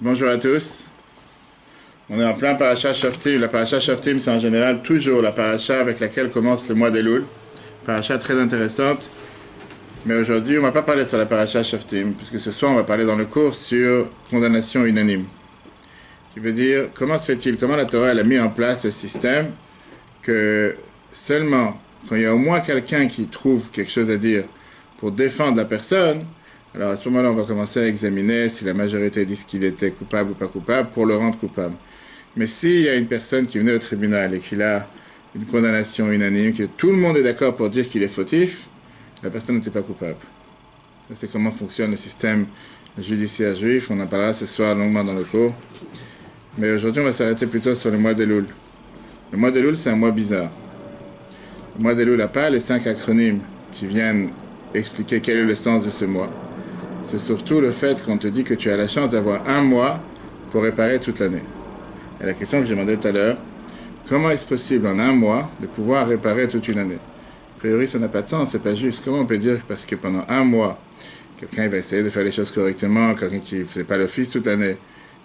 Bonjour à tous. On est en plein paracha Shoftim. La paracha Shoftim, c'est en général toujours la paracha avec laquelle commence le mois d'Elul. Paracha très intéressante. Mais aujourd'hui, on ne va pas parler sur la paracha Shoftim, puisque ce soir, on va parler dans le cours sur condamnation unanime. Qui veut dire, comment se fait-il, comment la Torah elle a mis en place ce système que seulement quand il y a au moins quelqu'un qui trouve quelque chose à dire pour défendre la personne, alors à ce moment-là, on va commencer à examiner si la majorité dit qu'il était coupable ou pas coupable pour le rendre coupable. Mais s'il y a une personne qui venait au tribunal et qu'il a une condamnation unanime, que tout le monde est d'accord pour dire qu'il est fautif, la personne n'était pas coupable. Ça, c'est comment fonctionne le système judiciaire juif. On en parlera ce soir longuement dans le cours. Mais aujourd'hui, on va s'arrêter plutôt sur le mois d'Elul. Le mois d'Elul, c'est un mois bizarre. Le mois d'Elul n'a pas les 5 acronymes qui viennent expliquer quel est le sens de ce mois. C'est surtout le fait qu'on te dit que tu as la chance d'avoir un mois pour réparer toute l'année. Et la question que j'ai demandé tout à l'heure, comment est-ce possible en un mois de pouvoir réparer toute une année? A priori, ça n'a pas de sens, c'est pas juste. Comment on peut dire parce que pendant un mois, quelqu'un va essayer de faire les choses correctement, quelqu'un qui ne fait pas l'office toute l'année,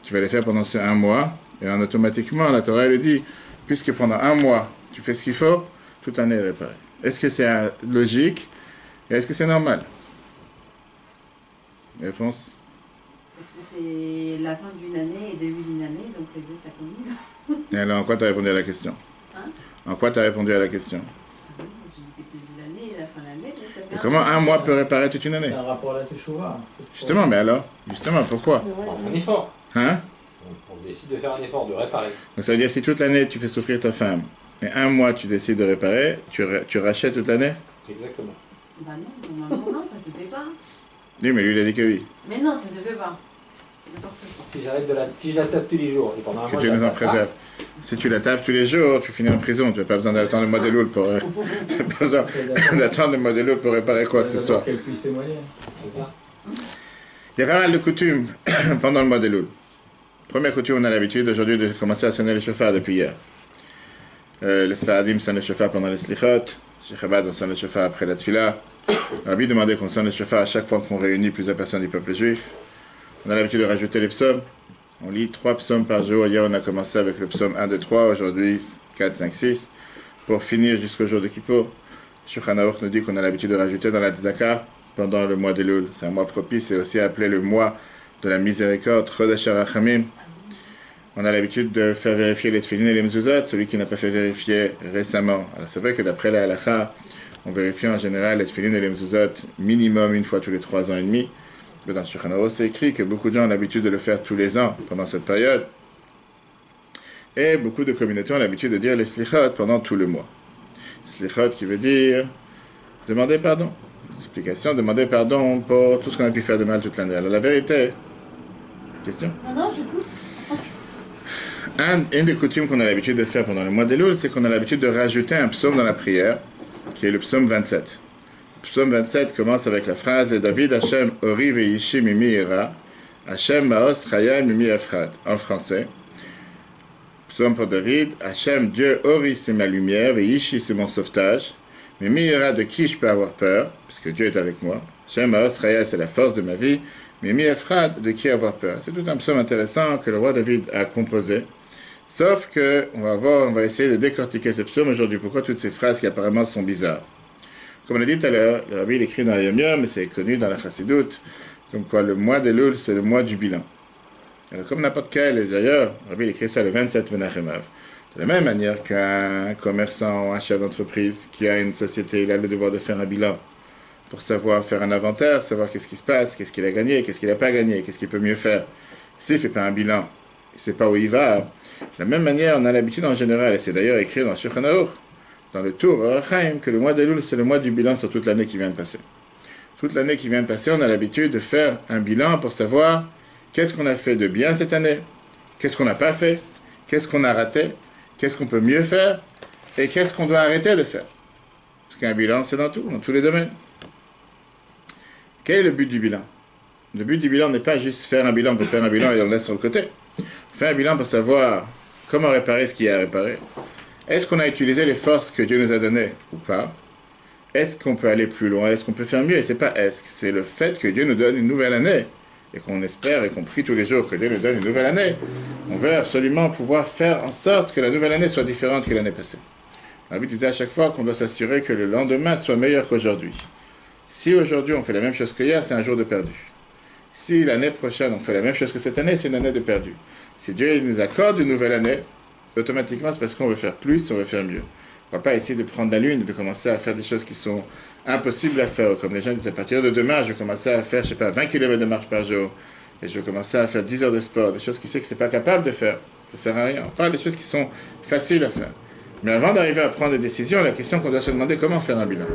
tu vas les faire pendant ce un mois, et automatiquement, la Torah elle dit, puisque pendant un mois, tu fais ce qu'il faut, toute l'année est réparée. Est-ce que c'est logique et est-ce que c'est normal? Réponse? Parce que c'est la fin d'une année et début d'une année, donc les deux ça combine. Et alors, en quoi tu as répondu à la question? Hein? En quoi tu as répondu à la question? Je dis que le début de l'année et la fin de l'année, ça fait Et comment un mois peut réparer toute une année? C'est un rapport à la Teshuvah. Justement, mais alors? Justement, pourquoi? On fait un effort. Hein? On décide de faire un effort, de réparer. Donc ça veut dire si toute l'année tu fais souffrir ta femme, et un mois tu décides de réparer, tu rachètes toute l'année? Exactement. Bah non, normalement non, ça se fait pas. Oui, mais lui il a dit que oui. Mais non, ça se fait pas. N'importe quoi. Si je la tape tous les jours, et pendant un Que mois, Dieu je la nous en tape pas, préserve. Si tu la tapes tous les jours, tu finis en prison. Tu n'as pas besoin d'attendre le mois de Loul pour... tu n'as pas besoin d'attendre le mois de Loul pour réparer quoi que ce soit. Qu'elle puisse témoigner. c'est ça. Il y a pas mal de coutumes pendant le mois de Loul. Première coutume, on a l'habitude aujourd'hui de commencer à sonner le chauffard depuis hier. Les Sfaradim sonnent le chauffard pendant les Slichot. Chez Chabad, on sonne le chauffard après la Tfila. Rabbi demandait qu'on sonne le chauffard à chaque fois qu'on réunit plusieurs personnes du peuple juif. On a l'habitude de rajouter les psaumes. On lit 3 psaumes par jour. Hier, on a commencé avec le psaume 1, 2, 3. Aujourd'hui, 4, 5, 6. Pour finir jusqu'au jour de Kippour. Shulchan Aruch nous dit qu'on a l'habitude de rajouter dans la Tzedaka pendant le mois d'Elul. C'est un mois propice et aussi appelé le mois de la miséricorde, Chodesh HaRachamim. On a l'habitude de faire vérifier les tefillin et les mezuzot, celui qui n'a pas fait vérifier récemment. Alors c'est vrai que d'après la halakha, on vérifie en général les tefillin et les mezuzot minimum une fois tous les 3 ans et demi. Mais dans le Shulchan Aruch, c'est écrit que beaucoup de gens ont l'habitude de le faire tous les ans pendant cette période. Et beaucoup de communautés ont l'habitude de dire les slichot pendant tout le mois. Slichot qui veut dire demander pardon. Explication, demander pardon pour tout ce qu'on a pu faire de mal toute l'année. Alors la vérité... Question? Non, j'écoute. Une des coutumes qu'on a l'habitude de faire pendant le mois d'Elul, c'est qu'on a l'habitude de rajouter un psaume dans la prière, qui est le psaume 27. Le psaume 27 commence avec la phrase « David Hashem ori veishi mimi ira, Hashem maos chaya mimi efrad » en français. Psaume pour David « Hashem, Dieu ori c'est ma lumière, veishi c'est mon sauvetage, mimi ira de qui je peux avoir peur, puisque Dieu est avec moi. Hashem maos chaya c'est la force de ma vie, mimi efrad de qui avoir peur ». C'est tout un psaume intéressant que le roi David a composé. Sauf que on va essayer de décortiquer ce psaume aujourd'hui. Pourquoi toutes ces phrases qui apparemment sont bizarres? Comme on l'a dit tout à l'heure, le Rabbi écrit dans Yom Yom, mais c'est connu dans la Chassidoute, comme quoi le mois d'Elul, c'est le mois du bilan. Alors comme n'importe quel, et d'ailleurs, le Rabbi écrit ça le 27 Menachem Av. De la même manière qu'un commerçant ou un chef d'entreprise qui a une société, il a le devoir de faire un bilan pour savoir faire un inventaire, savoir qu'est-ce qui se passe, qu'est-ce qu'il a gagné, qu'est-ce qu'il n'a pas gagné, qu'est-ce qu'il peut mieux faire. S'il ne fait pas un bilan, il ne sait pas où il va. De la même manière, on a l'habitude en général, et c'est d'ailleurs écrit dans Shulchan Aruch, dans le Tour Orachaim, que le mois d'Elul, c'est le mois du bilan sur toute l'année qui vient de passer. Toute l'année qui vient de passer, on a l'habitude de faire un bilan pour savoir qu'est-ce qu'on a fait de bien cette année, qu'est-ce qu'on n'a pas fait, qu'est-ce qu'on a raté, qu'est-ce qu'on peut mieux faire, et qu'est-ce qu'on doit arrêter de faire. Parce qu'un bilan, c'est dans tout, dans tous les domaines. Quel est le but du bilan? Le but du bilan n'est pas juste faire un bilan pour faire un bilan et on le laisse sur le côté. On fait un bilan pour savoir comment réparer ce qu'il y a à réparer. Est-ce qu'on a utilisé les forces que Dieu nous a données ou pas? Est-ce qu'on peut aller plus loin? Est-ce qu'on peut faire mieux? Et c'est pas est-ce, c'est le fait que Dieu nous donne une nouvelle année. et qu'on espère et qu'on prie tous les jours que Dieu nous donne une nouvelle année, on veut absolument pouvoir faire en sorte que la nouvelle année soit différente que l'année passée. Rabbi disait à chaque fois qu'on doit s'assurer que le lendemain soit meilleur qu'aujourd'hui. Si aujourd'hui on fait la même chose qu'hier, c'est un jour de perdu. Si l'année prochaine on fait la même chose que cette année, c'est une année de perdu. Si Dieu nous accorde une nouvelle année, automatiquement c'est parce qu'on veut faire plus, on veut faire mieux. On ne va pas essayer de prendre la lune et de commencer à faire des choses qui sont impossibles à faire. Comme les gens disent, à partir de demain, je vais commencer à faire, 20 km de marche par jour. Et je vais commencer à faire 10 heures de sport. Des choses qu'ils savent que ce n'est pas capable de faire. Ça ne sert à rien. On parle des choses qui sont faciles à faire. Mais avant d'arriver à prendre des décisions, la question qu'on doit se demander, comment faire un bilan?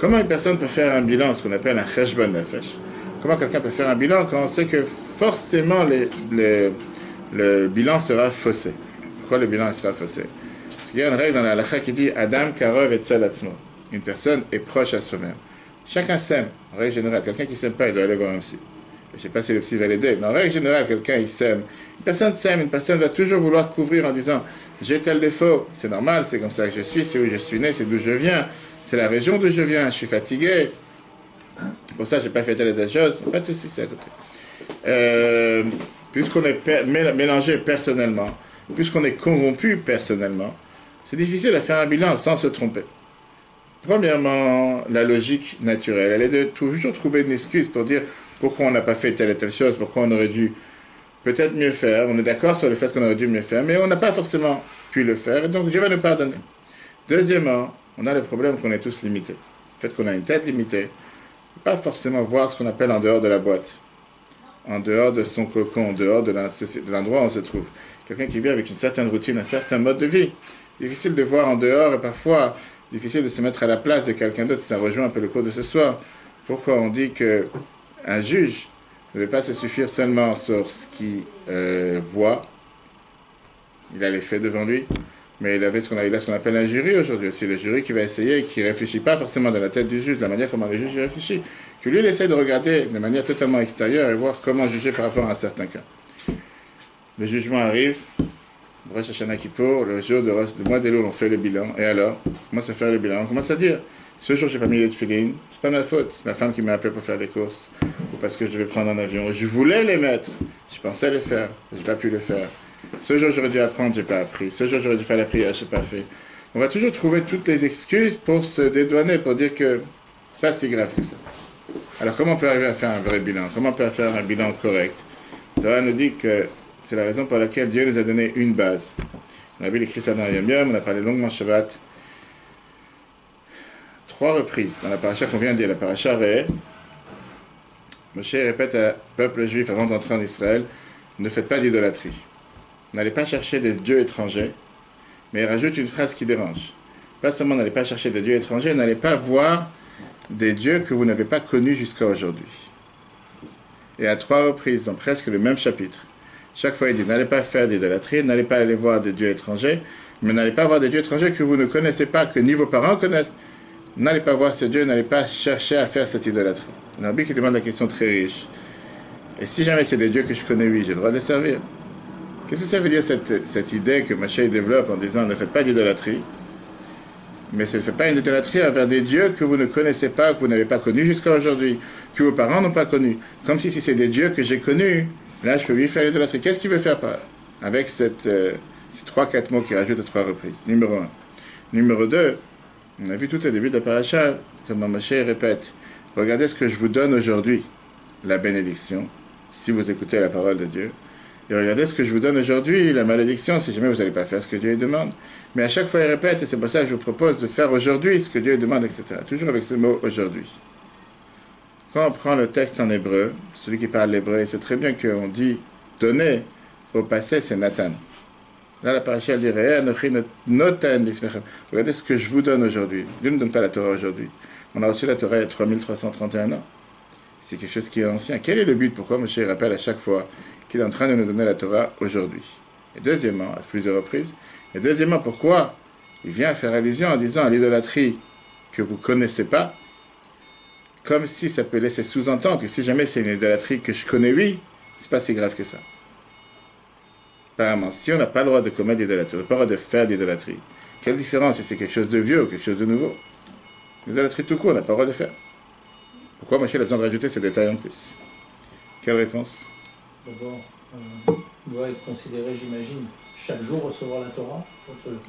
Comment une personne peut faire un bilan, ce qu'on appelle un cheshbon nefesh? Comment quelqu'un peut faire un bilan quand on sait que forcément le bilan sera faussé? Pourquoi le bilan sera faussé? Parce qu'il y a une règle dans la halakha qui dit Adam karov etzel atzmo. Une personne est proche à soi-même. Chacun s'aime, en règle générale. Quelqu'un qui ne s'aime pas, il doit aller voir un psy. Je ne sais pas si le psy va l'aider, mais en règle générale, quelqu'un il s'aime. Une personne s'aime, une personne va toujours vouloir couvrir en disant j'ai tel défaut, c'est normal, c'est comme ça que je suis, c'est où je suis né, c'est d'où je viens, c'est la région d'où je viens, je suis fatigué. Pour ça, je n'ai pas fait telle et telle chose, pas de souci, c'est à côté. Puisqu'on est mélangé personnellement, puisqu'on est corrompu personnellement, c'est difficile à faire un bilan sans se tromper. Premièrement, la logique naturelle, elle est de toujours trouver une excuse pour dire pourquoi on n'a pas fait telle et telle chose, pourquoi on aurait dû peut-être mieux faire. On est d'accord sur le fait qu'on aurait dû mieux faire, mais on n'a pas forcément pu le faire, et donc Dieu va nous pardonner. Deuxièmement, on a le problème qu'on est tous limités. Le fait qu'on a une tête limitée, on ne peut pas forcément voir ce qu'on appelle en dehors de la boîte, en dehors de son cocon, en dehors de l'endroit où on se trouve. Quelqu'un qui vit avec une certaine routine, un certain mode de vie, difficile de voir en dehors et parfois difficile de se mettre à la place de quelqu'un d'autre. Ça rejoint un peu le cours de ce soir. Pourquoi on dit qu'un juge ne devait pas se suffire seulement sur ce qu'il voit, il a les faits devant lui, mais il a ce qu'on appelle un jury aujourd'hui. C'est le jury qui va essayer, qui ne réfléchit pas forcément dans la tête du juge, de la manière comment le juge réfléchit, que lui il essaie de regarder de manière totalement extérieure et voir comment juger par rapport à un certain cas. Le jugement arrive, Rosh Hashanah Kippour, le jour du mois d'Elul, on fait le bilan. Et alors, on commence à faire le bilan. On commence à dire, ce jour, j'ai pas mis les tefilines, c'est pas ma faute. C'est ma femme qui m'a appelé pour faire les courses. Ou parce que je devais prendre un avion. Je voulais les mettre. Je pensais les faire. J'ai pas pu le faire. Ce jour, j'aurais dû apprendre, j'ai pas appris. Ce jour, j'aurais dû faire la prière, j'ai pas fait. On va toujours trouver toutes les excuses pour se dédouaner, pour dire que c'est pas si grave que ça. Alors, comment on peut arriver à faire un vrai bilan? Comment on peut faire un bilan correct? Torah nous dit que c'est la raison pour laquelle Dieu nous a donné une base. On a vu l'écrit ça dans Yom Yom, on a parlé longuement Shabbat. 3 reprises dans la paracha qu'on vient de dire, la paracha Re'eh. Moshe répète au peuple juif avant d'entrer en Israël, ne faites pas d'idolâtrie. N'allez pas chercher des dieux étrangers, mais il rajoute une phrase qui dérange. Pas seulement n'allez pas chercher des dieux étrangers, n'allez pas voir des dieux que vous n'avez pas connus jusqu'à aujourd'hui. Et à 3 reprises, dans presque le même chapitre, chaque fois, il dit, n'allez pas faire d'idolâtrie, n'allez pas aller voir des dieux étrangers, mais n'allez pas voir des dieux étrangers que vous ne connaissez pas, que ni vos parents connaissent. N'allez pas voir ces dieux, n'allez pas chercher à faire cette idolâtrie. Il y a un qui demande la question très riche. Et si jamais c'est des dieux que je connais, oui, j'ai le droit de les servir. Qu'est-ce que ça veut dire cette idée que Moshe développe en disant, ne faites pas d'idolâtrie, mais ne faites pas une idolâtrie envers des dieux que vous ne connaissez pas, que vous n'avez pas connus jusqu'à aujourd'hui, que vos parents n'ont pas connus. Comme si c'est des dieux que j'ai connus, là, je peux lui faire l'idolâtrie. Qu'est-ce qu'il veut faire avec ces 3-4 mots qu'il rajoute à 3 reprises? Numéro 1. Numéro 2, on a vu tout au début de la paracha, comme Moshe répète, regardez ce que je vous donne aujourd'hui, la bénédiction, si vous écoutez la parole de Dieu. Et regardez ce que je vous donne aujourd'hui, la malédiction, si jamais vous n'allez pas faire ce que Dieu demande. Mais à chaque fois, il répète, et c'est pour ça que je vous propose de faire aujourd'hui ce que Dieu demande, etc. Toujours avec ce mot aujourd'hui. Quand on prend le texte en hébreu, celui qui parle l'hébreu, c'est très bien qu'on dit donner au passé, c'est Nathan. Là, la paracha elle dit regardez ce que je vous donne aujourd'hui. Dieu ne donne pas la Torah aujourd'hui. On a reçu la Torah il y a 3331 ans. C'est quelque chose qui est ancien. Quel est le but? Pourquoi Moshe rappelle à chaque fois qu'il est en train de nous donner la Torah aujourd'hui? Et deuxièmement, à plusieurs reprises, et deuxièmement, pourquoi il vient faire allusion en disant à l'idolâtrie que vous ne connaissez pas, comme si ça peut laisser sous-entendre que si jamais c'est une idolâtrie que je connais, oui, c'est pas si grave que ça. Apparemment, si on n'a pas le droit de commettre l'idolâtrie, on n'a pas le droit de faire l'idolâtrie, quelle différence si c'est quelque chose de vieux ou quelque chose de nouveau? L'idolâtrie tout court, on n'a pas le droit de faire. Pourquoi Moshe a besoin de rajouter ces détails en plus? Quelle réponse? D'abord, doit être considéré, j'imagine, chaque jour recevoir la Torah.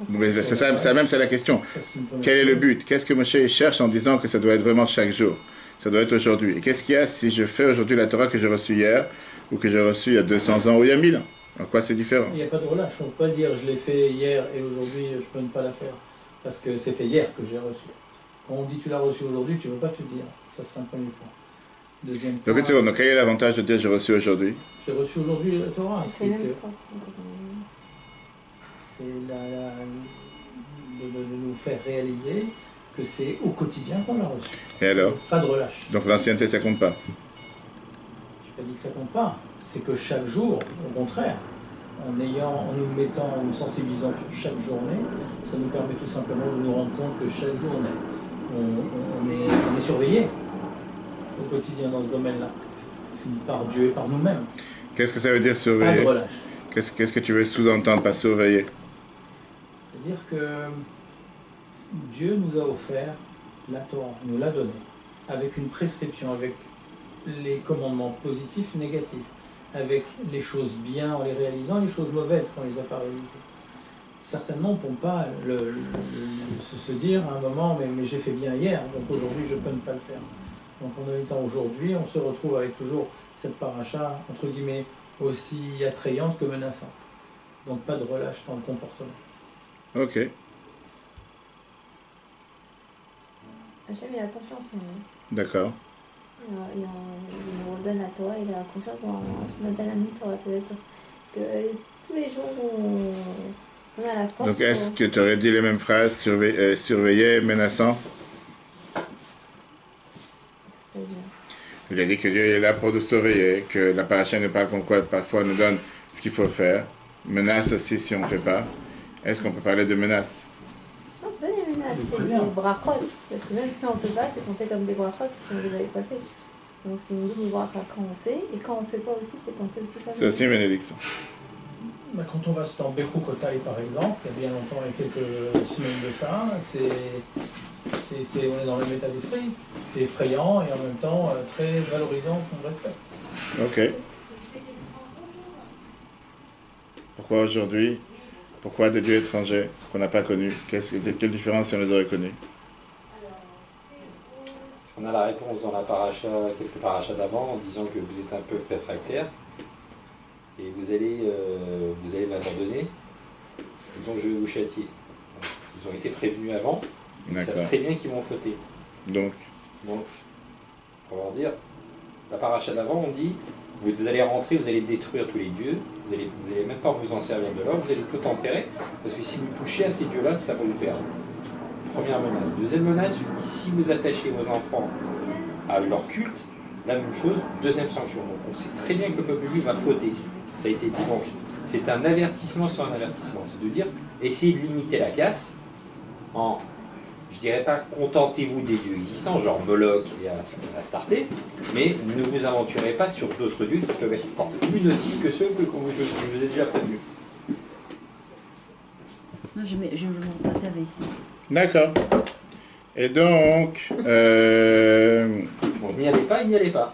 Mais c'est ça même, c'est la question. Ça, c'est une première Quel est le chose. but? Qu'est-ce que Moshe cherche en disant que ça doit être vraiment chaque jour? Ça doit être aujourd'hui. Et qu'est-ce qu'il y a si je fais aujourd'hui la Torah que j'ai reçue hier, ou que j'ai reçue il y a 200 ans, ou il y a 1000 ans? En quoi c'est différent? Il n'y a pas de relâche. On ne peut pas dire je l'ai fait hier et aujourd'hui je peux ne pas la faire. Parce que c'était hier que j'ai reçu. Quand on dit tu l'as reçu aujourd'hui, tu ne veux pas te dire. Ça, c'est un premier point. Deuxième point. Donc quel est l'avantage de dire j'ai reçu aujourd'hui? J'ai reçu aujourd'hui la Torah. C'est la même que- chose. C'est de nous faire réaliser que c'est au quotidien qu'on l'a reçu. Et alors? Pas de relâche. Donc l'ancienneté, ça compte pas. Je n'ai pas dit que ça compte pas. C'est que chaque jour, au contraire, en nous mettant, en nous sensibilisant sur chaque journée, ça nous permet tout simplement de nous rendre compte que chaque jour, on est surveillé au quotidien dans ce domaine-là, par Dieu et par nous-mêmes. Qu'est-ce que ça veut dire Pas de surveiller? relâche. Qu'est-ce que tu veux sous-entendre par surveiller? C'est-à-dire que Dieu nous a offert la Torah, nous l'a donnée, avec une prescription, avec les commandements positifs, négatifs, avec les choses bien en les réalisant, les choses mauvaises quand on ne les a pas réalisées. Certainement, on ne peut pas se dire à un moment, mais j'ai fait bien hier, donc aujourd'hui je peux ne pas le faire. Donc en étant aujourd'hui, on se retrouve avec toujours cette paracha, entre guillemets, aussi attrayante que menaçante. Donc pas de relâche dans le comportement. Ok. Hachem, il a confiance en nous. D'accord. Il nous redonne la Torah, il a confiance en Shinatan Torah. Peut-être que tous les jours, on a la force. Donc est-ce que tu aurais dit les mêmes phrases, surveiller, menaçant? C'est-à-dire, Il a dit que Dieu est là pour nous surveiller, que la paracha nous parle comme quoi parfois nous donne ce qu'il faut faire, menace aussi si on ne fait pas. Est-ce qu'on peut parler de menace? non, c'est pas des menaces, C'est c'est bien. des brachot. Parce que même si on ne fait pas, c'est compté comme des brachot si on ne les avait pas fait. Donc c'est une double bracha quand on fait, et quand on ne fait pas aussi, c'est compté aussi comme C'est aussi une bénédiction. Quand on va dans Bechukotai par exemple, il y a bien longtemps, il y a quelques semaines de ça, on est dans le même état d'esprit. C'est effrayant et en même temps très valorisant qu'on respecte. Ok. Pourquoi aujourd'hui? Pourquoi des dieux étrangers qu'on n'a pas connus? Quelle différence si on les aurait connus? On a la réponse dans la paracha, quelques parachas d'avant, en disant que vous êtes un peu réfractaire et vous allez m'abandonner, et donc je vais vous châtier. Donc, ils ont été prévenus avant, ils savent D'accord. très bien qu'ils vont fauter. Donc, Pour leur dire, la paracha d'avant, on dit, vous allez rentrer, vous allez détruire tous les dieux, vous allez même pas vous en servir de l'or, vous allez tout enterrer, parce que si vous touchez à ces dieux-là, ça va vous perdre. Première menace. Deuxième menace, je dis, si vous attachez vos enfants à leur culte, la même chose. Deuxième sanction. Donc on sait très bien que le peuple juif va fauter. Ça a été dit. Donc c'est un avertissement sur un avertissement. C'est de dire, essayez de limiter la casse en, je dirais pas contentez-vous des dieux existants, genre Moloch et Astarté, mais ne vous aventurez pas sur d'autres dieux qui peuvent être encore plus nocifs que ceux que je vous ai déjà prévenus. Moi, je me le partage ici. d'accord. Et donc, Bon, n'y allez pas, il n'y allez pas.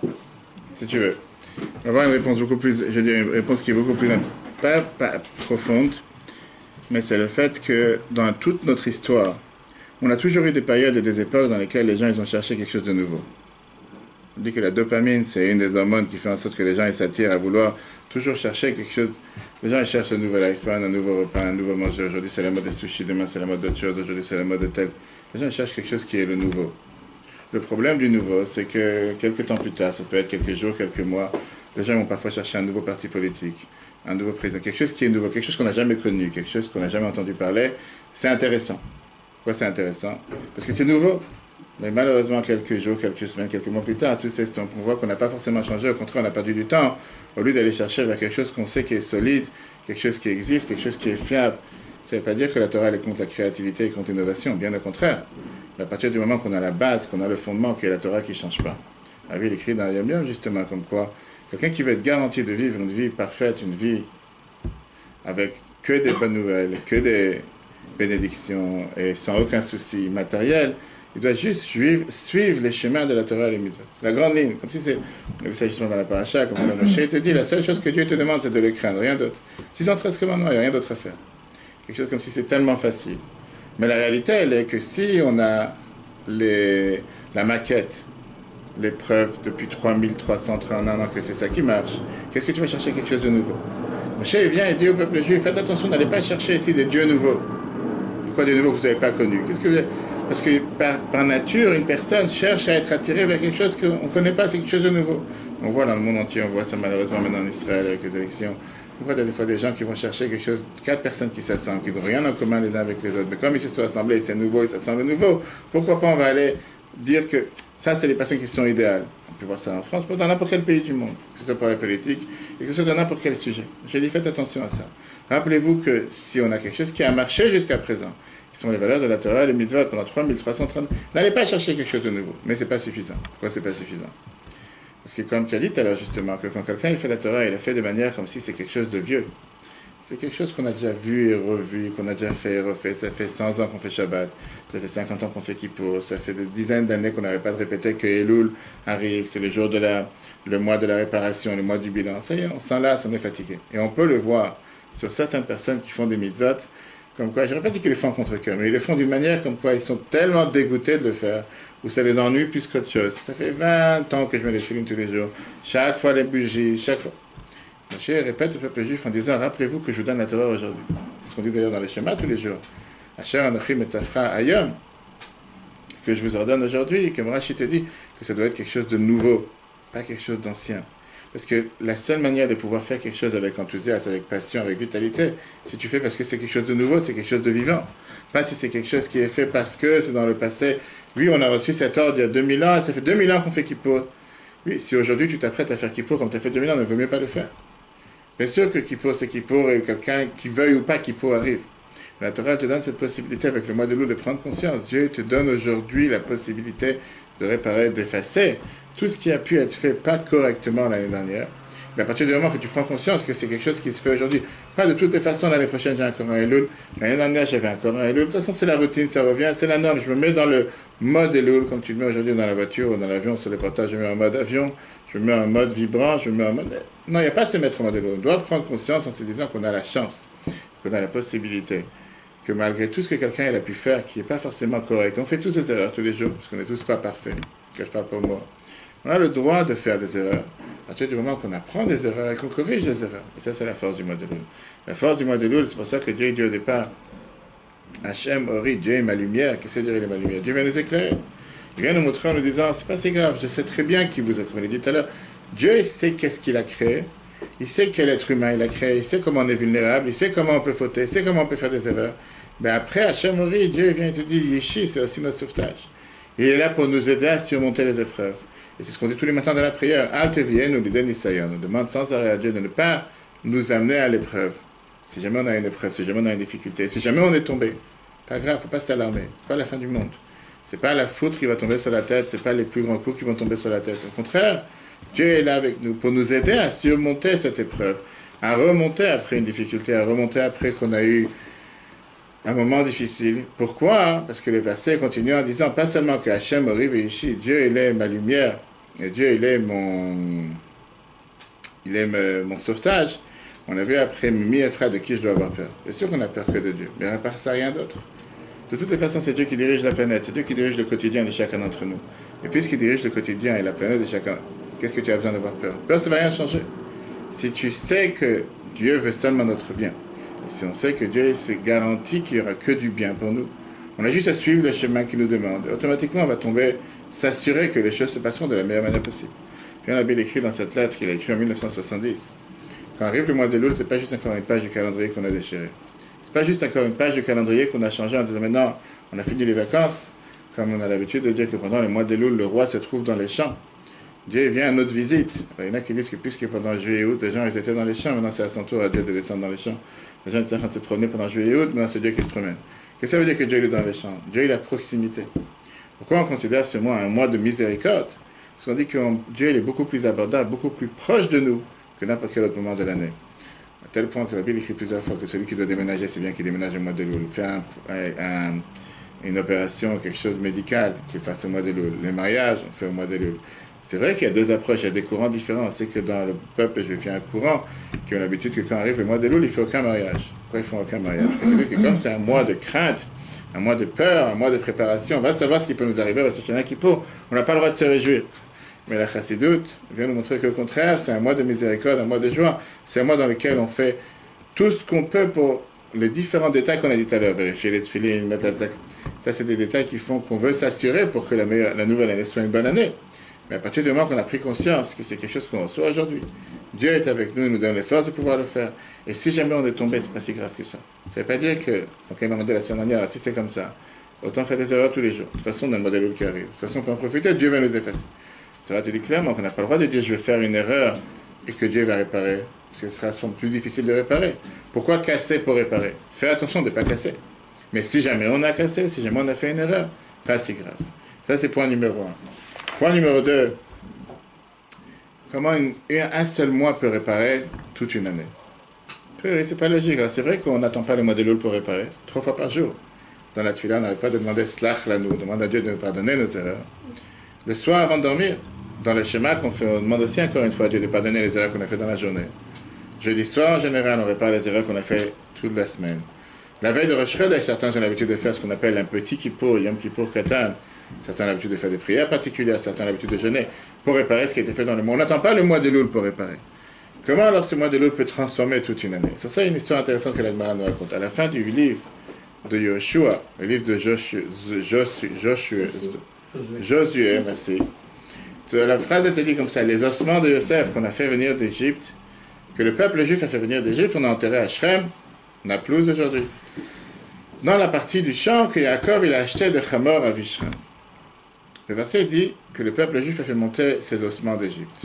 si tu veux, on va avoir une réponse beaucoup plus, je dirais une réponse qui est beaucoup plus, pas profonde, mais c'est le fait que dans toute notre histoire, on a toujours eu des périodes et des époques dans lesquelles les gens ils ont cherché quelque chose de nouveau. On dit que la dopamine, c'est une des hormones qui fait en sorte que les gens ils s'attirent à vouloir toujours chercher quelque chose. Les gens ils cherchent un nouvel iPhone, un nouveau repas, un nouveau manger. Aujourd'hui c'est la mode des sushis, demain c'est la mode d'autre chose, aujourd'hui c'est la mode de tel. Les gens ils cherchent quelque chose qui est le nouveau. Le problème du nouveau, c'est que quelques temps plus tard, ça peut être quelques jours, quelques mois, les gens vont parfois chercher un nouveau parti politique, un nouveau président, quelque chose qui est nouveau, quelque chose qu'on n'a jamais connu, quelque chose qu'on n'a jamais entendu parler. C'est intéressant. Pourquoi c'est intéressant? Parce que c'est nouveau. Mais malheureusement, quelques jours, quelques semaines, quelques mois plus tard, tout ça, on voit qu'on n'a pas forcément changé. Au contraire, on a perdu du temps. Au lieu d'aller chercher vers quelque chose qu'on sait qui est solide, quelque chose qui existe, quelque chose qui est fiable. Ça ne veut pas dire que la Torah elle est contre la créativité et contre l'innovation. Bien au contraire. Mais à partir du moment qu'on a la base, qu'on a le fondement, qui est la Torah qui ne change pas. La Bible écrit dans Yom Yom, justement, comme quoi quelqu'un qui veut être garanti de vivre une vie parfaite, une vie avec que des bonnes nouvelles, que des bénédictions et sans aucun souci matériel, Il doit juste suivre les chemins de la Torah et les mitzvot. La grande ligne, comme si c'est, on a vu ça justement dans la paracha, comme le Moshe te dit, la seule chose que Dieu te demande, c'est de le craindre, rien d'autre. 613 commandements, il n'y a rien d'autre à faire. Quelque chose comme si c'est tellement facile. Mais la réalité, elle est que si on a la maquette, les preuves depuis 3331 ans que c'est ça qui marche, qu'est-ce que tu vas chercher quelque chose de nouveau? Moshe vient et dit au peuple juif, faites attention, n'allez pas chercher ici des dieux nouveaux. Pourquoi des nouveaux que vous n'avez pas connus? Parce que par nature, une personne cherche à être attirée vers quelque chose qu'on ne connaît pas, c'est quelque chose de nouveau. On voit dans le monde entier, on voit ça malheureusement maintenant en Israël avec les élections. On voit des fois des gens qui vont chercher quelque chose, 4 personnes qui s'assemblent, qui n'ont rien en commun les uns avec les autres. Mais comme ils se sont assemblés, c'est nouveau, ils s'assemblent nouveau, pourquoi pas on va aller dire que ça, c'est les personnes qui sont idéales. On peut voir ça en France, dans n'importe quel pays du monde, que ce soit pour la politique, et que ce soit dans n'importe quel sujet. J'ai dit, faites attention à ça. Rappelez-vous que si on a quelque chose qui a marché jusqu'à présent, qui sont les valeurs de la Torah, les mitzvot pendant 3330, n'allez pas chercher quelque chose de nouveau. Mais c'est pas suffisant. Pourquoi c'est pas suffisant? Parce que comme tu as dit tout à l'heure justement, que quand quelqu'un il fait la Torah, il la fait de manière comme si c'est quelque chose de vieux. C'est quelque chose qu'on a déjà vu et revu, qu'on a déjà fait et refait. Ça fait 100 ans qu'on fait Shabbat, ça fait 50 ans qu'on fait Kippour, ça fait des dizaines d'années qu'on n'arrête pas de répéter que Elul arrive, c'est le jour le mois de la réparation, le mois du bilan. Ça y est, on s'en lasse, on est fatigué. Et on peut le voir sur certaines personnes qui font des mitzvot, comme quoi, je n'aurais pas dit qu'ils le font contre cœur, mais ils le font d'une manière comme quoi ils sont tellement dégoûtés de le faire, ou ça les ennuie plus qu'autre chose. Ça fait 20 ans que je mets les films tous les jours, chaque fois les bougies, chaque fois. Moshe répète au peuple juif en disant, rappelez-vous que je vous donne la Torah aujourd'hui. C'est ce qu'on dit d'ailleurs dans les schémas tous les jours. Asher Anochi Metzafra Ayom, que je vous ordonne aujourd'hui, et que Rashi te dit que ça doit être quelque chose de nouveau, pas quelque chose d'ancien. Parce que la seule manière de pouvoir faire quelque chose avec enthousiasme, avec passion, avec vitalité, si tu fais parce que c'est quelque chose de nouveau, c'est quelque chose de vivant. Pas si c'est quelque chose qui est fait parce que c'est dans le passé. Oui, on a reçu cet ordre il y a 2000 ans, ça fait 2000 ans qu'on fait Kippour. Oui, si aujourd'hui tu t'apprêtes à faire Kippour comme tu as fait 2000 ans, il ne vaut mieux pas le faire. Bien sûr que Kippour, c'est Kippour et quelqu'un qui veuille ou pas Kippour arrive. La Torah te donne cette possibilité avec le mois de Lou de prendre conscience. Dieu te donne aujourd'hui la possibilité de réparer, d'effacer tout ce qui a pu être fait pas correctement l'année dernière. Mais à partir du moment que tu prends conscience que c'est quelque chose qui se fait aujourd'hui, pas de toutes les façons, l'année prochaine j'ai encore un Elul, l'année dernière j'avais encore un Elul, de toute façon c'est la routine, ça revient, c'est la norme, je me mets dans le mode Elul, comme tu le mets aujourd'hui dans la voiture ou dans l'avion, sur les portages, je me mets en mode avion, je me mets en mode vibrant, je me mets en mode... Non, il n'y a pas à se mettre en mode Elul, on doit prendre conscience en se disant qu'on a la chance, qu'on a la possibilité, que malgré tout ce que quelqu'un a pu faire qui n'est pas forcément correct, on fait tous des erreurs tous les jours, parce qu'on n'est tous pas parfaits, je ne cache pas pour moi. On a le droit de faire des erreurs. À partir du moment qu'on apprend des erreurs et qu'on corrige des erreurs. Et ça, c'est la force du mois de Elul. La force du mois de Elul, c'est pour ça que Dieu dit au départ, Hachem, Ori, Dieu est ma lumière. Qu'est-ce que Dieu est ma lumière? Dieu vient nous éclairer. Il vient nous montrer en nous disant, c'est pas si grave, je sais très bien qui vous êtes. Comme il a dit tout à l'heure, Dieu sait qu'est-ce qu'il a créé. Il sait quel être humain il a créé. Il sait comment on est vulnérable. Il sait comment on peut fauter. Il sait comment on peut faire des erreurs. Mais après, Hachem, Ori, Dieu vient et te dit, Yeshi, c'est aussi notre sauvetage. Il est là pour nous aider à surmonter les épreuves. Et c'est ce qu'on dit tous les matins dans la prière. Altevienu l'iden isayon. On demande sans arrêt à Dieu de ne pas nous amener à l'épreuve. Si jamais on a une épreuve, si jamais on a une difficulté, si jamais on est tombé, pas grave, faut pas s'alarmer. C'est pas la fin du monde. C'est pas la foudre qui va tomber sur la tête, c'est pas les plus grands coups qui vont tomber sur la tête. Au contraire, Dieu est là avec nous pour nous aider à surmonter cette épreuve, à remonter après une difficulté, à remonter après qu'on a eu un moment difficile. Pourquoi? Parce que les versets continuent en disant pas seulement que Hachem arrive et ici, Dieu il est ma lumière, et Dieu il est mon sauvetage. On a vu après Mimi et frère de qui je dois avoir peur. Bien sûr qu'on a peur que de Dieu, mais à part ça, rien d'autre. De toutes les façons, c'est Dieu qui dirige la planète, c'est Dieu qui dirige le quotidien de chacun d'entre nous. Et puisqu'il dirige le quotidien et la planète de chacun, qu'est-ce que tu as besoin d'avoir peur? Peur, ça ne va rien changer. Si tu sais que Dieu veut seulement notre bien, et si on sait que Dieu se garantit qu'il n'y aura que du bien pour nous, on a juste à suivre le chemin qu'il nous demande. Et automatiquement, on va tomber, s'assurer que les choses se passeront de la meilleure manière possible. Puis Rabbi l'écrit dans cette lettre qu'il a écrite en 1970. Quand arrive le mois de Elul, ce n'est pas juste encore une page du calendrier qu'on a déchirée. Ce n'est pas juste encore une page du calendrier qu'on a changé en disant maintenant, on a fini les vacances, comme on a l'habitude de dire que pendant le mois de Elul, le roi se trouve dans les champs. Dieu vient à notre visite. Alors, il y en a qui disent que puisque pendant juillet et août, les gens ils étaient dans les champs, maintenant c'est à son tour à Dieu de descendre dans les champs. Les gens étaient en train de se promener pendant juillet et août, maintenant c'est Dieu qui se promène. Qu'est-ce que ça veut dire que Dieu est dans les champs? Dieu est la proximité. Pourquoi on considère ce mois un mois de miséricorde? Parce qu'on dit que Dieu il est beaucoup plus abordable, beaucoup plus proche de nous que n'importe quel autre moment de l'année. À tel point que la Bible écrit plusieurs fois que celui qui doit déménager, c'est bien qu'il déménage au mois de Elul. Faire une opération, quelque chose de médical, qu'il fasse au mois d'Elul. Les mariages, on fait au mois d'Elul. C'est vrai qu'il y a deux approches, il y a des courants différents. On sait que dans le peuple juif, il y a un courant qui a l'habitude que quand arrive le mois d'Elul, il ne fait aucun mariage. Pourquoi ils font aucun mariage? Parce que comme c'est un mois de crainte, un mois de peur, un mois de préparation, on va savoir ce qui peut nous arriver à Rosh Hashanah Kippour. On n'a pas le droit de se réjouir. Mais la Chassidoute vient nous montrer qu'au contraire, c'est un mois de miséricorde, un mois de joie. C'est un mois dans lequel on fait tout ce qu'on peut pour les différents détails qu'on a dit tout à l'heure. Vérifier les tefilines, mettre la tzak. Ça, c'est des détails qui font qu'on veut s'assurer pour que la nouvelle année soit une bonne année. Mais à partir du moment qu'on a pris conscience que c'est quelque chose qu'on reçoit aujourd'hui, Dieu est avec nous, il nous donne les forces de pouvoir le faire. Et si jamais on est tombé, c'est pas si grave que ça. Ça ne veut pas dire que, comme on m'a dit la semaine dernière, si c'est comme ça, autant faire des erreurs tous les jours. De toute façon, dans le modèle qui arrive. De toute façon, on peut en profiter, Dieu va nous effacer. Ça va te dire clairement qu'on n'a pas le droit de dire je vais faire une erreur et que Dieu va réparer. Parce que ce sera plus difficile de réparer. Pourquoi casser pour réparer? Fais attention de ne pas casser. Mais si jamais on a cassé, si jamais on a fait une erreur, pas si grave. Ça, c'est point numéro 1. Point numéro 2. Comment un seul mois peut réparer toute une année? C'est pas logique. Alors, c'est vrai qu'on n'attend pas le mois de Elul pour réparer. 3 fois par jour. Dans la tefila, on n'arrête pas de demander slach lanou, on demande à Dieu de nous pardonner nos erreurs. Le soir, avant de dormir, dans le schéma qu'on fait, on demande aussi encore une fois à Dieu de pardonner les erreurs qu'on a fait dans la journée. Jeudi soir, en général, on répare les erreurs qu'on a fait toute la semaine. La veille de Rosh Chodesh, certains ont l'habitude de faire ce qu'on appelle un petit kippour, Yom Kippour Katan. Certains ont l'habitude de faire des prières particulières, certains ont l'habitude de jeûner pour réparer ce qui a été fait dans le monde. On n'attend pas le mois de Elul pour réparer. Comment alors ce mois de Elul peut transformer toute une année? Sur ça, il y a une histoire intéressante que la Gemara nous raconte. À la fin du livre de Yoshua, le livre de Josué, merci. La phrase était dit comme ça: les ossements de Yosef qu'on a fait venir d'Égypte, que le peuple juif a fait venir d'Égypte, on a enterré à Shrem, Naplouse aujourd'hui, dans la partie du champ que Yaakov il a acheté de Hamor à Vishrem. Le verset dit que le peuple juif a fait monter ses ossements d'Égypte.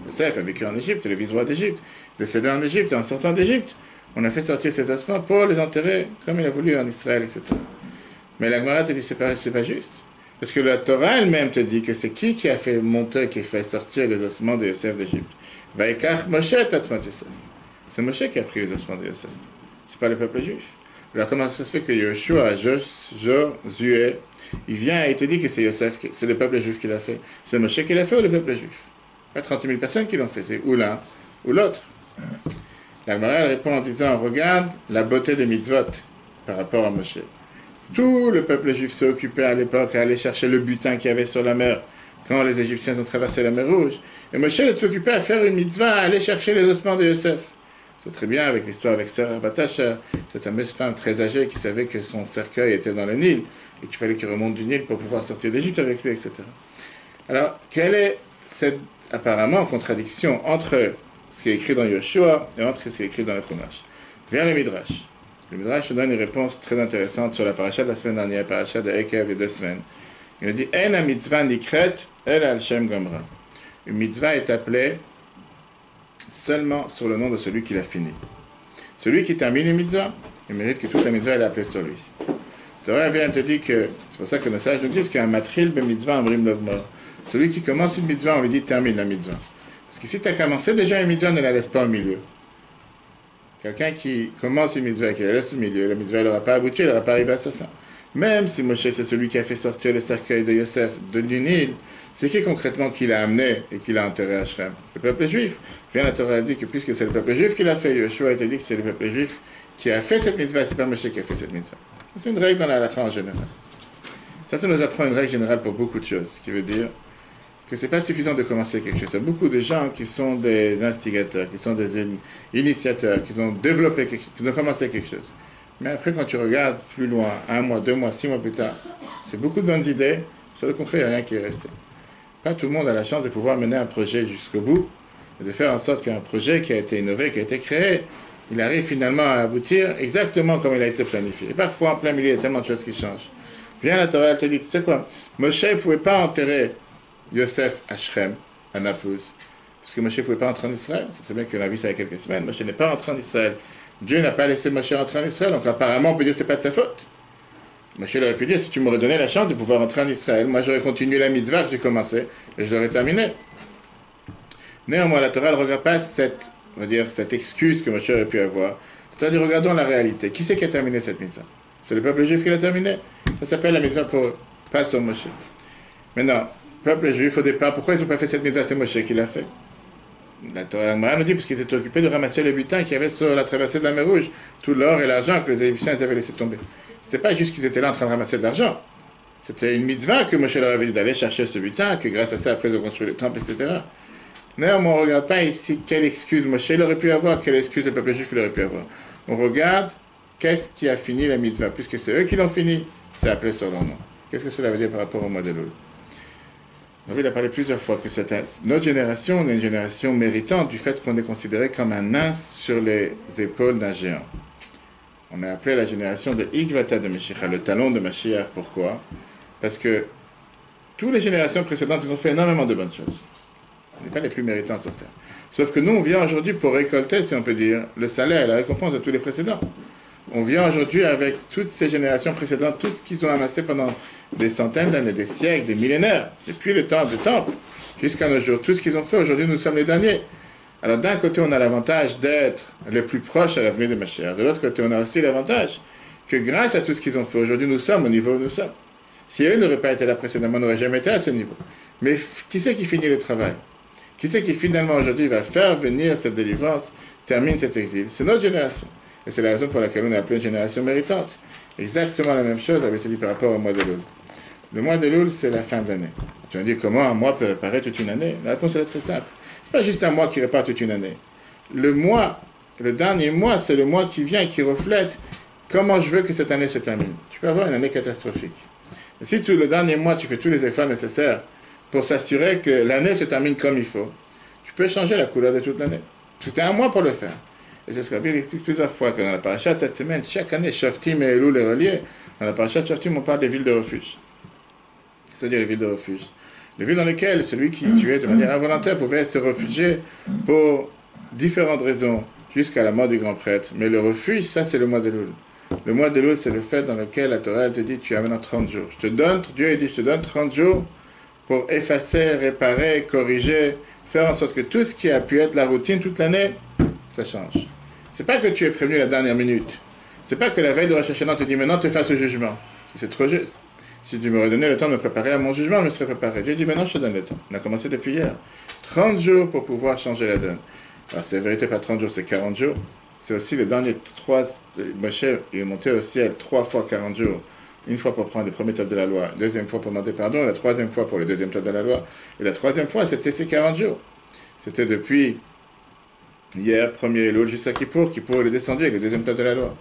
Yosef a vécu en Égypte, le vice-roi d'Égypte, décédé en Égypte, en sortant d'Égypte, on a fait sortir ses ossements pour les enterrer comme il a voulu en Israël, etc. Mais la Gemara te dit c'est pas juste. Parce que la Torah elle-même te dit que c'est qui a fait monter, qui a fait sortir les ossements de Yosef d'Égypte. Vaikach Moshe Tatmat Yosef. C'est Moshe qui a pris les ossements de Yosef. C'est pas le peuple juif. Alors comment ça se fait que Yoshua, Josué, il vient et il te dit que c'est Yosef, c'est le peuple juif qui l'a fait. C'est Moshe qui l'a fait ou le peuple juif? Pas 36 000 personnes qui l'ont fait, c'est ou l'un ou l'autre. La Gemara répond en disant, regarde la beauté des mitzvot par rapport à Moshe. Tout le peuple juif s'est occupé à l'époque à aller chercher le butin qu'il y avait sur la mer quand les Égyptiens ont traversé la mer Rouge. Et Moshe est occupé à faire une mitzvah, à aller chercher les ossements de Yosef. C'est très bien avec l'histoire avec Sarah Batasha, cette fameuse femme très âgée qui savait que son cercueil était dans le Nil et qu'il fallait qu'il remonte du Nil pour pouvoir sortir d'Égypte avec lui, etc. Alors, quelle est cette apparemment contradiction entre ce qui est écrit dans Yoshua et entre ce qui est écrit dans le Chumash? Vers le Midrash. Le Midrash nous donne une réponse très intéressante sur la paracha de la semaine dernière, la paracha de Ekev et 2 semaines. Il nous dit En a mitzvah nikret el al shem gomra. Une mitzvah est appelée seulement sur le nom de celui qui l'a fini. Celui qui termine une mitzvah, il mérite que toute la mitzvah est appelée sur lui. La Torah vient te dire que, c'est pour ça que nos sages nous disent qu'un matril be mitzvah amrim lovmor. Celui qui commence une mitzvah, on lui dit termine la mitzvah. Parce que si tu as commencé déjà une mitzvah, ne la laisse pas au milieu. Quelqu'un qui commence une mitzvah et qui la laisse au milieu, la mitzvah n'aura pas abouti, elle n'aura pas arrivé à sa fin. Même si Moshe c'est celui qui a fait sortir le cercueil de Yosef du Nil, c'est qui concrètement qui l'a amené et qui l'a enterré à Shrem? Le peuple juif. Vient la Torah dit que puisque c'est le peuple juif qui l'a fait, Yoshua a été dit que c'est le peuple juif qui a fait cette mitzvah, c'est pas Moshe qui a fait cette mitzvah. C'est une règle dans la halakha en général. Ça nous apprend une règle générale pour beaucoup de choses, qui veut dire que c'est pas suffisant de commencer quelque chose. Il y a beaucoup de gens qui sont des instigateurs, qui sont des initiateurs, qui ont développé quelque chose, qui ont commencé quelque chose. Mais après, quand tu regardes plus loin, 1 mois, 2 mois, 6 mois plus tard, c'est beaucoup de bonnes idées. Sur le concret, il n'y a rien qui est resté. Pas tout le monde a la chance de pouvoir mener un projet jusqu'au bout et de faire en sorte qu'un projet qui a été innové, qui a été créé, il arrive finalement à aboutir exactement comme il a été planifié. Et parfois, en plein milieu, il y a tellement de choses qui changent. Viens la Torah, elle te dit, tu sais quoi, Moshe ne pouvait pas enterrer Yosef à Shrem, à Naplouse, parce que Moshe ne pouvait pas entrer en Israël. C'est très bien que la vie, ça a quelques semaines. Moshe n'est pas rentré en Israël. Dieu n'a pas laissé Moshe rentrer en Israël, donc apparemment, on peut dire que ce n'est pas de sa faute. Moshe aurait pu dire, si tu m'aurais donné la chance de pouvoir rentrer en Israël, moi j'aurais continué la mitzvah que j'ai commencé, et je l'aurais terminé. Néanmoins, la Torah ne regarde pas cette excuse que Moshe aurait pu avoir. La Torah dit, regardons la réalité. Qui c'est qui a terminé cette mitzvah? C'est le peuple juif qui l'a terminé. Ça s'appelle la mitzvah pour eux, pas sur Moshe. Maintenant, peuple juif au départ, pourquoi ils n'ont pas fait cette mitzvah? C'est Moshe qui l'a fait. La Torah nous dit parce qu'ils étaient occupés de ramasser le butin qu'il y avait sur la traversée de la mer Rouge, tout l'or et l'argent que les Égyptiens avaient laissé tomber. C'était pas juste qu'ils étaient là en train de ramasser de l'argent. C'était une mitzvah que Moshe leur avait dit d'aller chercher ce butin, que grâce à ça, après, ils ont construit le temple, etc. Néanmoins, on ne regarde pas ici quelle excuse Moshe aurait pu avoir, quelle excuse le peuple juif aurait pu avoir. On regarde qu'est-ce qui a fini la mitzvah, puisque c'est eux qui l'ont fini, c'est appelé sur leur nom. Qu'est-ce que cela veut dire par rapport au mois de Elul? Il a parlé plusieurs fois que notre génération, on est une génération méritante du fait qu'on est considéré comme un nain sur les épaules d'un géant. On est appelé la génération de Igvata de Meshicha, le talon de Mashiach. Pourquoi? Parce que toutes les générations précédentes, ils ont fait énormément de bonnes choses. On n'est pas les plus méritants sur Terre. Sauf que nous, on vient aujourd'hui pour récolter, si on peut dire, le salaire et la récompense de tous les précédents. On vient aujourd'hui avec toutes ces générations précédentes, tout ce qu'ils ont amassé pendant des centaines d'années, des siècles, des millénaires, depuis le temps du temple jusqu'à nos jours. Tout ce qu'ils ont fait, aujourd'hui, nous sommes les derniers. Alors d'un côté, on a l'avantage d'être les plus proches à l'avenir de Mashiach. De l'autre côté, on a aussi l'avantage que grâce à tout ce qu'ils ont fait, aujourd'hui, nous sommes au niveau où nous sommes. Si eux n'auraient pas été là précédemment, on n'aurait jamais été à ce niveau. Mais qui c'est qui finit le travail? Qui c'est qui finalement aujourd'hui va faire venir cette délivrance, termine cet exil? C'est notre génération. Et c'est la raison pour laquelle on est appelé une génération méritante. Exactement la même chose avait été dit par rapport au mois d'Elul. Le mois d'Elul, c'est la fin de l'année. Tu vas me dire comment un mois peut réparer toute une année? La réponse est très simple. Ce n'est pas juste un mois qui répare toute une année. Le mois, le dernier mois, c'est le mois qui vient et qui reflète comment je veux que cette année se termine. Tu peux avoir une année catastrophique. Et si le dernier mois, tu fais tous les efforts nécessaires pour s'assurer que l'année se termine comme il faut, tu peux changer la couleur de toute l'année. C'était un mois pour le faire. Et c'est ce qu'on a dit plusieurs fois que dans la paracha de cette semaine, chaque année, Shoftim et Elul est relié. Dans la paracha de Shoftim, on parle des villes de refuge. C'est-à-dire les villes de refuge. Les villes dans lesquelles celui qui tuait de manière involontaire pouvait se réfugier pour différentes raisons, jusqu'à la mort du grand prêtre. Mais le refuge, ça c'est le mois d'Elul. Le mois d'Elul, c'est le fait dans lequel la Torah te dit, tu as maintenant 30 jours. Dieu a dit, je te donne 30 jours pour effacer, réparer, corriger, faire en sorte que tout ce qui a pu être la routine toute l'année, ça change. C'est pas que tu es prévenu la dernière minute. C'est pas que la veille de Rosh Hashanah te dit maintenant te fais ce jugement. C'est trop juste. Si tu m'aurais donné le temps de me préparer à mon jugement, je me serais préparé. Dieu dit maintenant je te donne le temps. On a commencé depuis hier. 30 jours pour pouvoir changer la donne. Alors c'est la vérité, pas 30 jours, c'est 40 jours. C'est aussi le dernier 3. Moshe est monté au ciel 3 fois 40 jours. Une fois pour prendre le premier top de la loi, deuxième fois pour demander pardon, et la troisième fois pour le deuxième top de la loi. Et la troisième fois, c'était ces 40 jours. C'était depuis hier, premier Elul, jusqu'à Kippour. Kippour, il est descendu avec le deuxième top de la loi.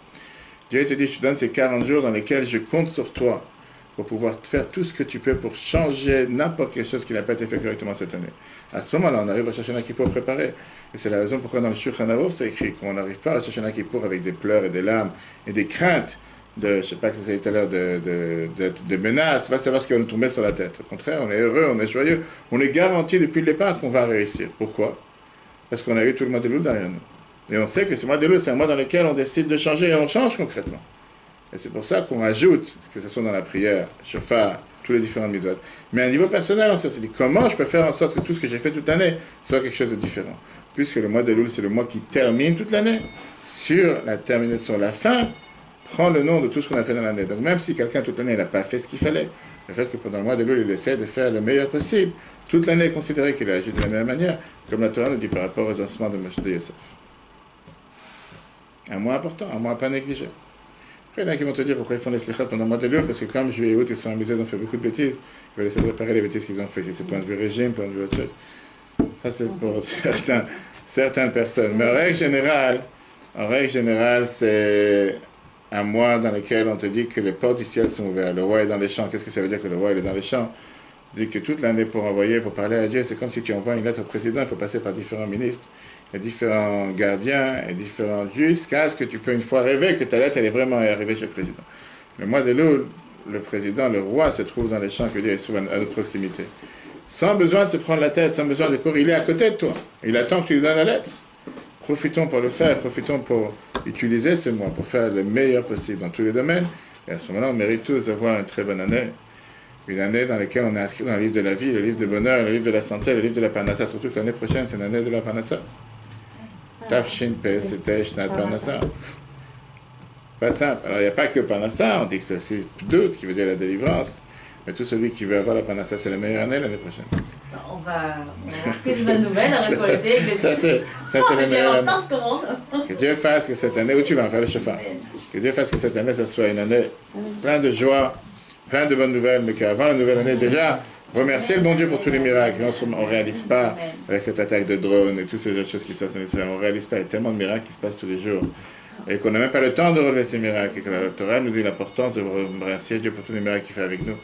Dieu te dit, je te donne ces 40 jours dans lesquels je compte sur toi pour pouvoir faire tout ce que tu peux pour changer n'importe quelle chose qui n'a pas été fait correctement cette année. À ce moment-là, on arrive à Shana Kippour préparé. Et c'est la raison pourquoi dans le Shulchan Aruch, c'est écrit qu'on n'arrive pas à Shana Kippour avec des pleurs et des larmes et des craintes de, je ne sais pas que vous avez tout à l'heure, de menaces, va savoir ce qui va nous tomber sur la tête. Au contraire, on est heureux, on est joyeux, on est garanti depuis le départ qu'on va réussir. Pourquoi? Parce qu'on a eu tout le mois de Elul derrière nous. Et on sait que ce mois de Elul, c'est un mois dans lequel on décide de changer et on change concrètement. Et c'est pour ça qu'on ajoute, que ce soit dans la prière, chauffard, tous les différents mitzvot. Mais à un niveau personnel, on se dit comment je peux faire en sorte que tout ce que j'ai fait toute l'année soit quelque chose de différent. Puisque le mois de Elul, c'est le mois qui termine toute l'année. Sur la terminaison, la fin, prend le nom de tout ce qu'on a fait dans l'année. Donc même si quelqu'un toute l'année n'a pas fait ce qu'il fallait, le fait que pendant le mois de Elul, il essaie de faire le meilleur possible, toute l'année est considéré qu'il a agi de la meilleure manière, comme la Torah nous dit par rapport aux ossements de Moshe de Yosef. Un mois important, un mois à pas négliger. Après, il y en a qui vont te dire pourquoi ils font les slichot pendant le mois de Elul, parce que comme juillet et août, ils sont amusés, ils ont fait beaucoup de bêtises, ils veulent essayer de réparer les bêtises qu'ils ont fait. Si c'est point de vue régime, point de vue autre chose. Ça, c'est pour certaines personnes. Mais en règle générale, c'est un mois dans lequel on te dit que les portes du ciel sont ouvertes. Le roi est dans les champs. Qu'est-ce que ça veut dire que le roi est dans les champs? C'est que toute l'année pour envoyer, pour parler à Dieu, c'est comme si tu envoies une lettre au président, il faut passer par différents ministres, il y a différents gardiens, et différents jusqu'à ce que tu peux une fois rêver que ta lettre elle est vraiment arrivée chez le président. Le mois de Elul, le président, le roi se trouve dans les champs que Dieu est souvent à notre proximité. Sans besoin de se prendre la tête, sans besoin de courir, il est à côté de toi. Il attend que tu lui donnes la lettre. Profitons pour le faire, profitons pour utiliser ce mois, pour faire le meilleur possible dans tous les domaines. Et à ce moment-là, on mérite tous d'avoir une très bonne année. Une année dans laquelle on est inscrit dans le livre de la vie, le livre du bonheur, le livre de la santé, le livre de la parnassa. Surtout que l'année prochaine, c'est l'année de la parnassa. Tafshin Pe, c'était Shnat Parnassa. Pas simple. Alors, il n'y a pas que Parnassa, on dit que c'est aussi d'autres qui veut dire la délivrance. Mais tout celui qui veut avoir la Parnassa, c'est la meilleure année l'année prochaine. On va avoir plus de nouvelles à récolter. Ça, c'est la meilleure année. de commandes. Que Dieu fasse que cette année, où tu vas en faire le chauffard, que Dieu fasse que cette année, ce soit une année pleine de joie, plein de bonnes nouvelles, mais qu'avant la nouvelle année, déjà, remercier le bon Dieu pour tous les miracles. On ne réalise pas avec cette attaque de drone et toutes ces autres choses qui se passent en Israël. On ne réalise pas. Il y a tellement de miracles qui se passent tous les jours. Et qu'on n'a même pas le temps de relever ces miracles. Et que la Torah nous dit l'importance de remercier Dieu pour tous les miracles qu'il fait avec nous.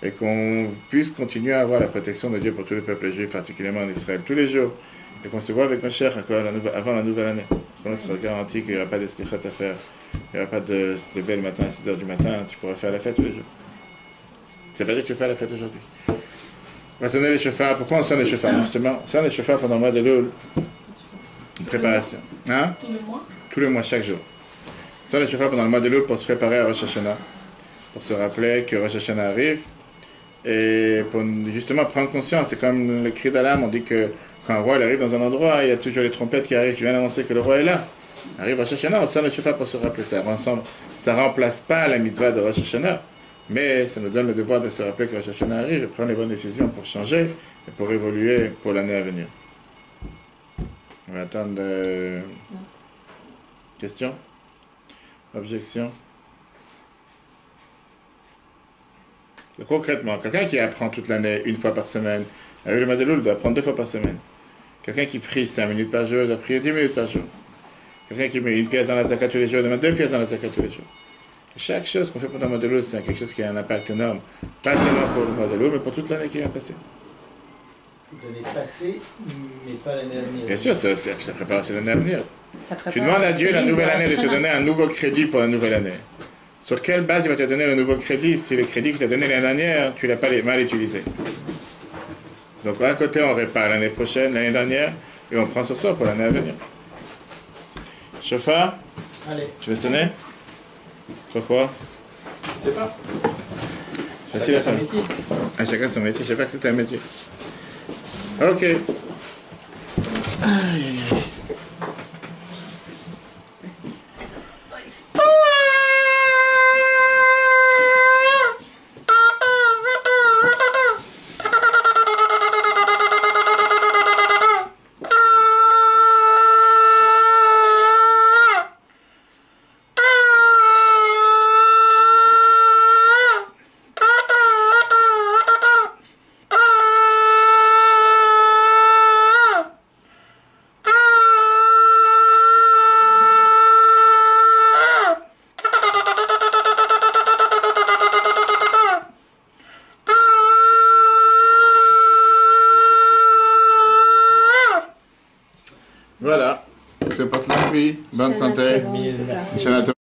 Et qu'on puisse continuer à avoir la protection de Dieu pour tous les peuples juifs, particulièrement en Israël, tous les jours. Et qu'on se voit avec Mashiach avant la nouvelle année. Parce qu'on sera garanti qu'il n'y aura pas de slichot à faire. Il n'y aura pas de se lever le matin à 6h du matin. Tu pourras faire la fête tous les jours. Ça veut pas dire que tu fais la fête aujourd'hui. On va sonner les chauffards. Pourquoi on sonne les chauffards? Justement, on sonne les chauffards pendant le mois de Loul. Préparation. Hein? Tout le mois. Tous les mois, chaque jour. On sonne les chauffards pendant le mois de Loul pour se préparer à Rosh Hashanah. Pour se rappeler que Rosh Hashanah arrive. Et pour justement prendre conscience. C'est comme le cri d'alarme. On dit que quand un roi il arrive dans un endroit, il y a toujours les trompettes qui arrivent. Je viens d'annoncer que le roi est là. Arrive Rosh Hashanah, on sonne les chauffards pour se rappeler ça. Ça ne remplace pas la mitzvah de Rosh Hashanah. Mais ça nous donne le devoir de se rappeler que Rosh Hashanah arrive et prendre les bonnes décisions pour changer et pour évoluer pour l'année à venir. On va attendre. Questions? Objections? Donc, concrètement, quelqu'un qui apprend toute l'année, une fois par semaine, avec le Madeloul, doit apprendre 2 fois par semaine. Quelqu'un qui prie 5 minutes par jour, doit prier 10 minutes par jour. Quelqu'un qui met une pièce dans la zakat tous les jours, doit mettre 2 pièces dans la zakat tous les jours. Chaque chose qu'on fait pendant le mois de Loul, c'est quelque chose qui a un impact énorme. Pas seulement pour le mois de Loul, mais pour toute l'année qui vient passer. L'année passée, mais pas l'année à venir. Bien sûr, ça prépare aussi l'année à venir. Tu demandes à Dieu la nouvelle année de te donner un nouveau crédit pour la nouvelle année. Sur quelle base il va te donner le nouveau crédit si le crédit qu'il t'a donné l'année dernière, tu ne l'as pas mal utilisé? Donc d'un côté, on répare l'année prochaine, l'année dernière, et on prend sur soi pour l'année à venir. Chauffard, Allez. tu veux sonner? Pourquoi? Je sais pas. C'est facile à faire. métier. À chacun son métier, je sais pas que c'était un métier. Ok. Aïe, aïe, aïe. Voilà, c'est pas de la vie, bonne santé. Shabbat shalom. Shabbat